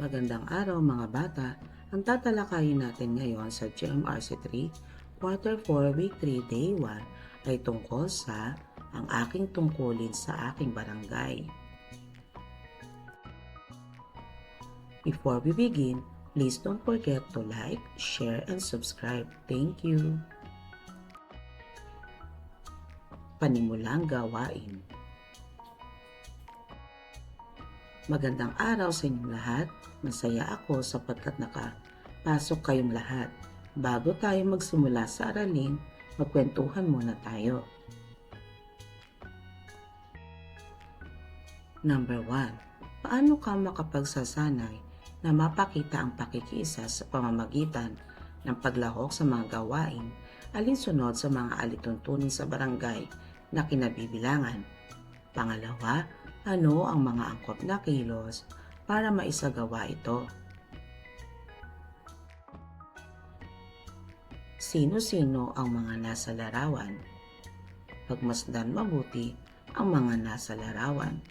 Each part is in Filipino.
Magandang araw mga bata. Ang tatalakayin natin ngayon sa GMRC 3, Quarter 4, Week 3, Day 1 ay tungkol sa ang aking tungkulin sa aking barangay. Before we begin, please don't forget to like, share, and subscribe. Thank you. Panimulang gawain. Magandang araw sa inyong lahat. Masaya ako sapagkat nakapasok kayong lahat. Bago tayo magsimula sa aralin, magkwentuhan muna tayo. Number 1. Paano ka makapagsasanay na mapakita ang pakikiisa sa pamamagitan ng paglahok sa mga gawain alinsunod sa mga alituntunin sa barangay na kinabibilangan? Pangalawa, ano ang mga angkop na kilos para maisagawa ito? Sino-sino ang mga nasa larawan? Pagmasdan mabuti ang mga nasa larawan.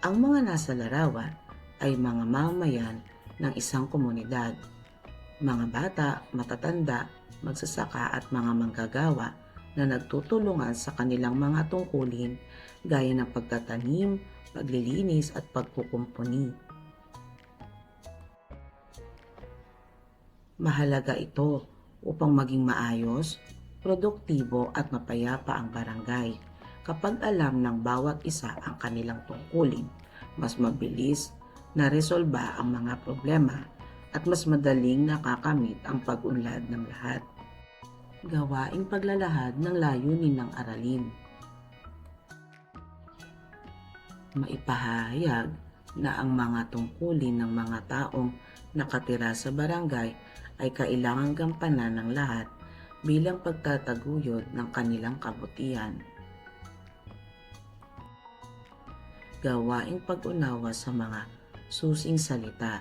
Ang mga nasa larawan ay mga mamamayan ng isang komunidad. Mga bata, matatanda, magsasaka at mga manggagawa na nagtutulungan sa kanilang mga tungkulin gaya ng pagtatanim, paglilinis at pagkukumpuni. Mahalaga ito upang maging maayos, produktibo at mapayapa ang barangay. Kapag alam ng bawat isa ang kanilang tungkulin, mas mabilis na resolba ang mga problema at mas madaling nakakamit ang pag-unlad ng lahat. Gawaing paglalahad ng layunin ng aralin. Maipahayag na ang mga tungkulin ng mga taong nakatira sa barangay ay kailangang gampanan ng lahat bilang pagtataguyod ng kanilang kabutihan. Gawaing pag-unawa sa mga susing salita.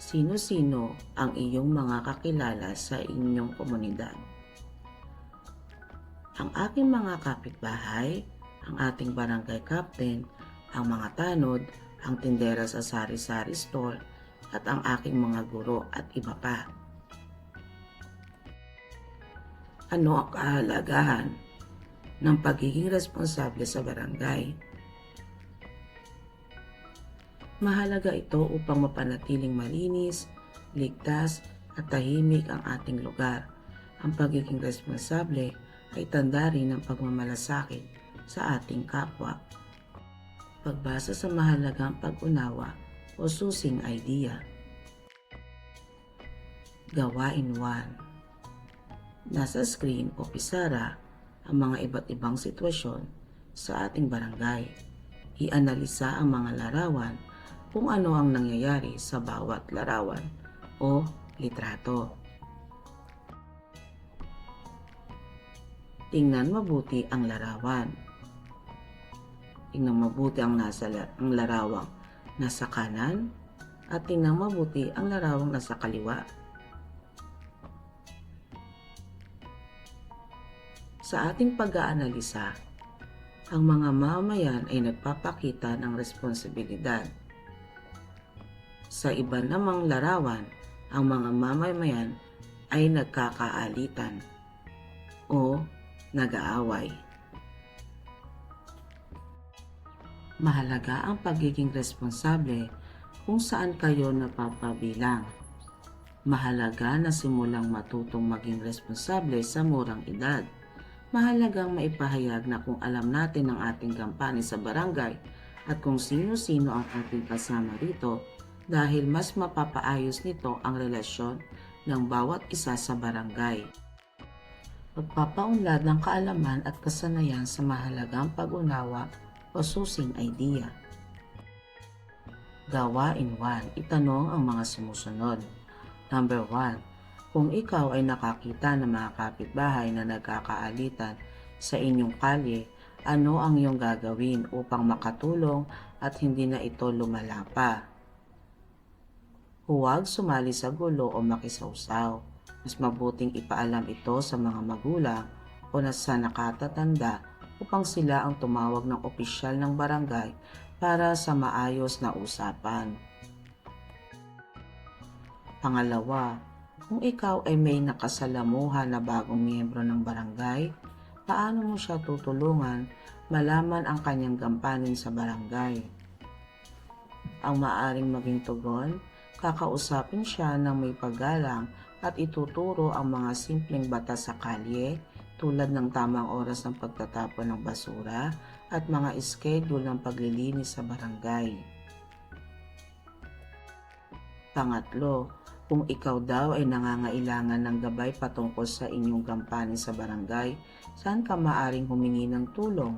Sino-sino ang iyong mga kakilala sa inyong komunidad? Ang aking mga kapitbahay, ang ating barangay captain, ang mga tanod, ang tindera sa sari-sari store, at ang aking mga guro at iba pa. Ano ang kahalagahan ng pagiging responsable sa barangay? Mahalaga ito upang mapanatiling malinis, ligtas at tahimik ang ating lugar. Ang pagiging responsable ay tanda rin ng pagmamalasakit sa ating kapwa. Pagbasa sa mahalagang pag-unawa o susing idea. Gawain 1. Nasa screen o pisara ang mga iba't ibang sitwasyon sa ating barangay. Ianalisa ang mga larawan kung ano ang nangyayari sa bawat larawan o litrato. Tingnan mabuti ang larawan. Tingnan mabuti ang larawang nasa kanan at tingnan mabuti ang larawang nasa kaliwa. Sa ating pag-aanalisa, ang mga mamamayan ay nagpapakita ng responsibilidad. Sa iba namang larawan, ang mga mamamayan ay nagkakaalitan o nag-aaway. Mahalaga ang pagiging responsable kung saan kayo napapabilang. Mahalaga na simulang matutong maging responsable sa murang edad. Mahalagang maipahayag na kung alam natin ang ating gampanin sa barangay at kung sino-sino ang ating kasama rito, dahil mas mapapaayos nito ang relasyon ng bawat isa sa barangay. Pagpapaunlad ng kaalaman at kasanayan sa mahalagang pag-unawa o susing idea. Gawain 1. Itanong ang mga sumusunod. Number 1. Kung ikaw ay nakakita ng mga kapitbahay na nagkakaalitan sa inyong kalye, ano ang iyong gagawin upang makatulong at hindi na ito lumala pa? Huwag sumali sa gulo o makisawsaw. Mas mabuting ipaalam ito sa mga magulang o sa nakatatanda upang sila ang tumawag ng opisyal ng barangay para sa maayos na usapan. Pangalawa, kung ikaw ay may nakasalamuha na bagong miyembro ng barangay, paano mo siya tutulungan malaman ang kanyang gampanin sa barangay? Ang maaring maging tugon, kakausapin siya ng may paggalang at ituturo ang mga simpleng batas sa kalye tulad ng tamang oras ng pagtatapon ng basura at mga schedule ng paglilinis sa barangay. Pangatlo, kung ikaw daw ay nangangailangan ng gabay patungkol sa inyong gampanin sa barangay, saan ka maaring humingi ng tulong?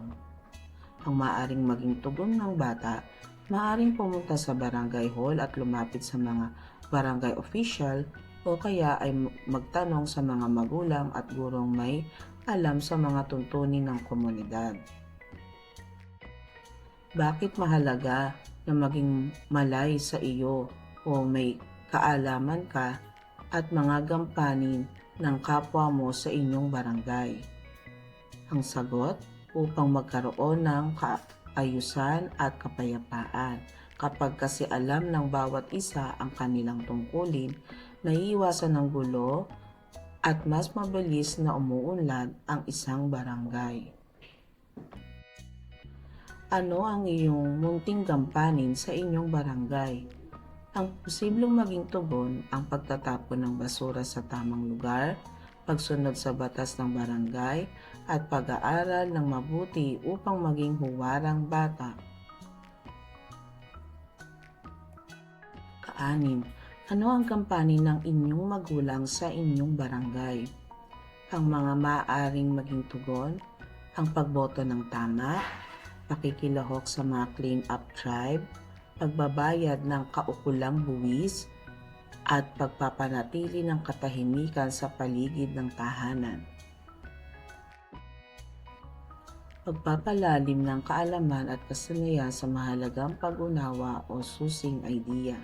Ang maaring maging tugon ng bata, maaring pumunta sa barangay hall at lumapit sa mga barangay official o kaya ay magtanong sa mga magulang at gurong may alam sa mga tuntunin ng komunidad. Bakit mahalaga na maging malay sa iyo o may kaalaman ka at mga gampanin ng kapwa mo sa inyong barangay? Ang sagot, upang magkaroon ng kaayusan at kapayapaan. Kapag kasi alam ng bawat isa ang kanilang tungkulin, naiiwasan ng gulo at mas mabilis na umuunlad ang isang barangay. Ano ang iyong munting gampanin sa inyong barangay? Ang posibleng maging tugon ang pagtatapon ng basura sa tamang lugar, pagsunod sa batas ng barangay, at pag-aaral ng mabuti upang maging huwarang bata. Kaanim, ano ang gampanin ng inyong magulang sa inyong barangay? Ang mga maaaring maging tugon, ang pagboto ng tama, pakikilahok sa mga clean-up drive, pagbabayad ng kaukulang buwis, at pagpapanatili ng katahimikan sa paligid ng tahanan. Pagpapalalim ng kaalaman at kasanayan sa mahalagang pag-unawa o susing idea.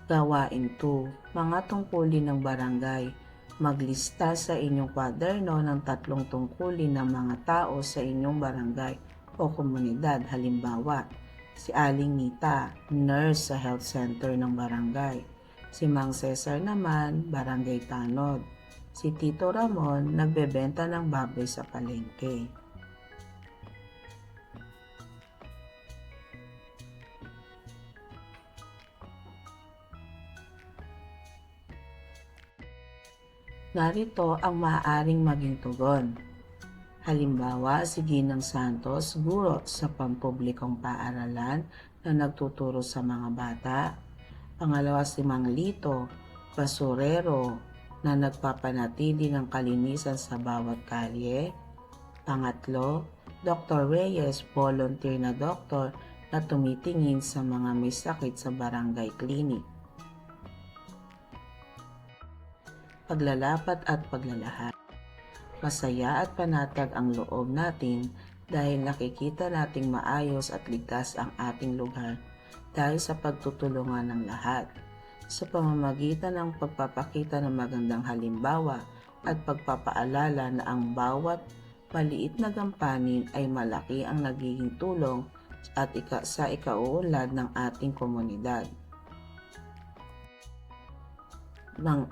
Gawain 2. Mga tungkulin ng barangay. Maglista sa inyong kwaderno ng 3 tungkulin ng mga tao sa inyong barangay o komunidad. Halimbawa, si Aling Nita, nurse sa health center ng barangay. Si Mang Cesar naman, barangay tanod. Si Tito Ramon, nagbebenta ng baboy sa palengke. Narito ang maaaring maging tugon. Halimbawa, si Ginang Santos, guro sa pampublikong paaralan na nagtuturo sa mga bata. Pangalawa, si Mang Lito, basurero na nagpapanatili ng kalinisan sa bawat kalye. Pangatlo, Dr. Reyes, volunteer na doktor na tumitingin sa mga may sakit sa barangay clinic. Paglalapat at paglalahad. Masaya at panatag ang loob natin dahil nakikita nating maayos at ligtas ang ating lugar dahil sa pagtutulungan ng lahat. Sa pamamagitan ng pagpapakita ng magandang halimbawa at pagpapaalala na ang bawat maliit na gampanin ay malaki ang nagiging tulong at sa ikauunlad ng ating komunidad.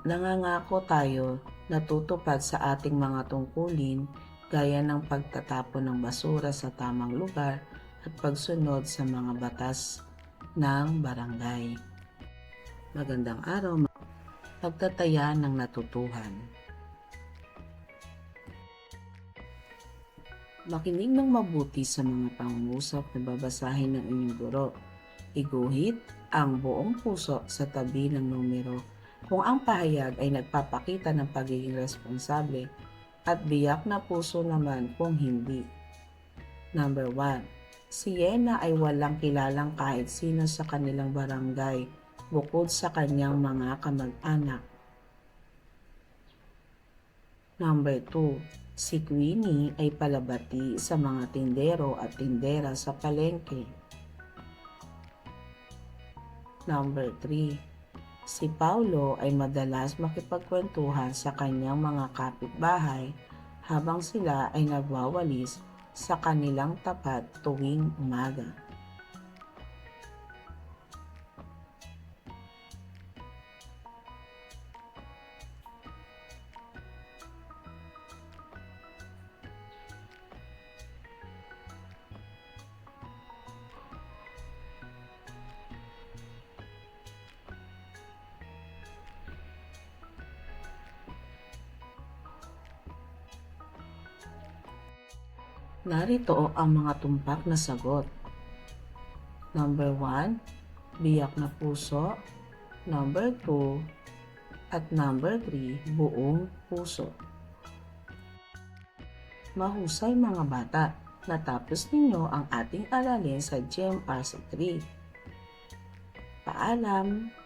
Nangangako tayo na tutupad sa ating mga tungkulin gaya ng pagtatapon ng basura sa tamang lugar at pagsunod sa mga batas ng barangay. Magandang araw, pagtataya ng natutuhan. Makinig ng mabuti sa mga pangungusap na babasahin ng inyong guro. Iguhit ang buong puso sa tabi ng numero kung ang pahayag ay nagpapakita ng pagiging responsable at biyak na puso naman kung hindi. Number 1. Si Yena ay walang kilalang kahit sino sa kanilang barangay bukod sa kanyang mga kamag-anak. Number 2. Si Queenie ay palabati sa mga tindero at tindera sa palengke. Number 3. Si Paulo ay madalas makipagkwentuhan sa kanyang mga kapitbahay habang sila ay nagwawalis sa kanilang tapat tuwing umaga. Narito ang mga tumpak na sagot. Number 1, biyak na puso. Number 2, at number 3, buong puso. Mahusay mga bata, natapos ninyo ang ating aralin sa GMRC 3. Paalam!